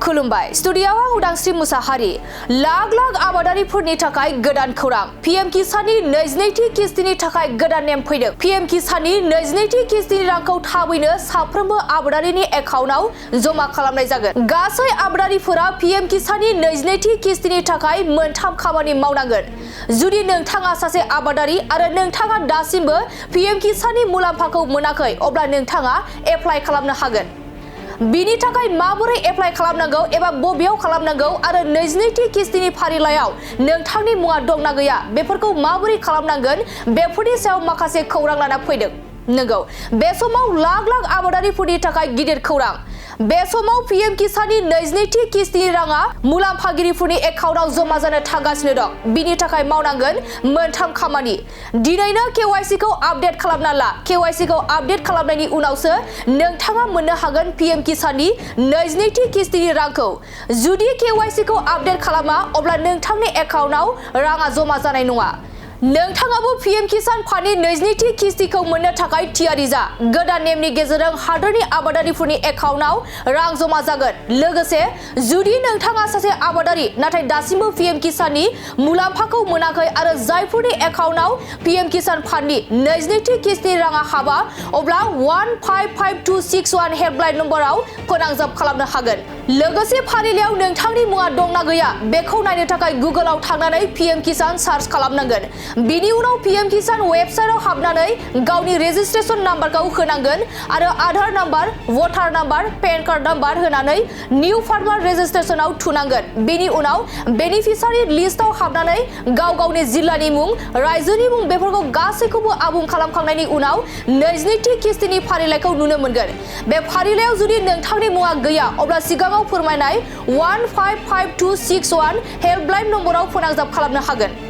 खुलुमबाय स्टुडियोआव आं उदांस्रि मुसाहारि लाख लाख आबादारिफोरनि थाखाय गोदान खौरां पीएम किसाननि 22थि किस्तिनि थाखाय गोदान नेम फैदों पीएम किसाननि 22थि किस्तिनि रांखौ थाबैनो साफ्रोमबो आबादारिनि एकाउन्टआव जमा खालामनाय जागोन गासै आबादारिफोरा पीएम किसाननि 22थि किस्तिनि थाखाय मोनथाम खामानि मावनांगोन जुदि नोंथाङा सासे आबादारि आरो नोंथाङा दासिमबो पीएम किसाननि मुलाम्फाखौ मोनाखै अब्ला नोंथाङा एप्लाइ खालामनो हागोन बिनि थाखाय माबोरै एप्लाइ खालामनांगौ एबा बबेयाव खालामनांगौ आरो 22थि किस्तिनि फारिलाइयाव नोंथांनि मुङा दंना गैया बेफोरखौ माबोरै खालामनांगोन बेफोरनि सायाव माखासे खौरां लाना फैदों नंगौ बे समाव लाख लाख आबादारिफोरनि थाखाय गिदिर खौरां बे समाव पीएम किसाननि 22थि किस्तिनि राङा मुलाम्फागिरिफोरनि एकाउन्टआव जमा जानो थांगासिनो दं बिनि थाखाय मावनांगोन मोनथाम खामानि दिनैनो केवाईसी खौ आपडेट खालामना ला केवाईसी खौ आपडेट खालामनायनि उनावसो नोंथाङा मोननो हागोन पीएम किसाननि 22थि किस्तिनि रांखौ जुदि केवाईसी खौ आपडेट खालामा अब्ला नोंथांनि एकाउन्टआव राङा जमा जानाय नङा नोंथाङाबो पीएम किसान फान्डनि 22थि किस्तिखौ मोननो थाखाय थियारि जा गोदान नेमनि गेजेरजों हादोरनि आबादारिफोरनि एकाउन्टआव रां जमा जागोन लोगोसे जुदि नोंथाङा सासे आबादारि नाथाय दासिमबो पीएम किसाननि मुलाम्फाखौ मोनाखै आरो जायफोरनि एकाउन्टआव पीएम किसान फान्डनि 22थि किस्तिनि राङा हाबा अब्ला 155261 हेल्पलाइन नम्बराव फोनांजाब खालामनो हागोन लोगोसे फारिलाइयाव नोंथांनि मुङा दंना गैया बेखौ नायनो थाखाय गुगोलाव थांनानै पीएम किसान सार्च खालामनांगोन बिनि उनाव पीएम किसान वेबसाइटआव हाबनानै गावनि रेजिस्ट्रेशन नाम्बारखौ होनांगोन आरो आधार नाम्बार भटार नाम्बार पेन कार्ड नाम्बार होनानै निउ फार्मार रेजिस्ट्रेशनआव थुनांगोन बेनि उनाव बेनिफिशियारि लिस्टआव हाबनानै गावनि जिल्लानि मुं रायजोनि मुं बेफोरखौ गासैखौबो आबुं खालामखांनायनि उनाव 22थि किस्तिनि फारिलाइखौ नुनो मोनगोन बे फारिलाइयाव जुदि नोंथांनि मुङा गैया अब्ला सिगाङाव फोरमायनाय 155261 हेल्पलाइन नम्बराव फोनांजाब खालामनो हागोन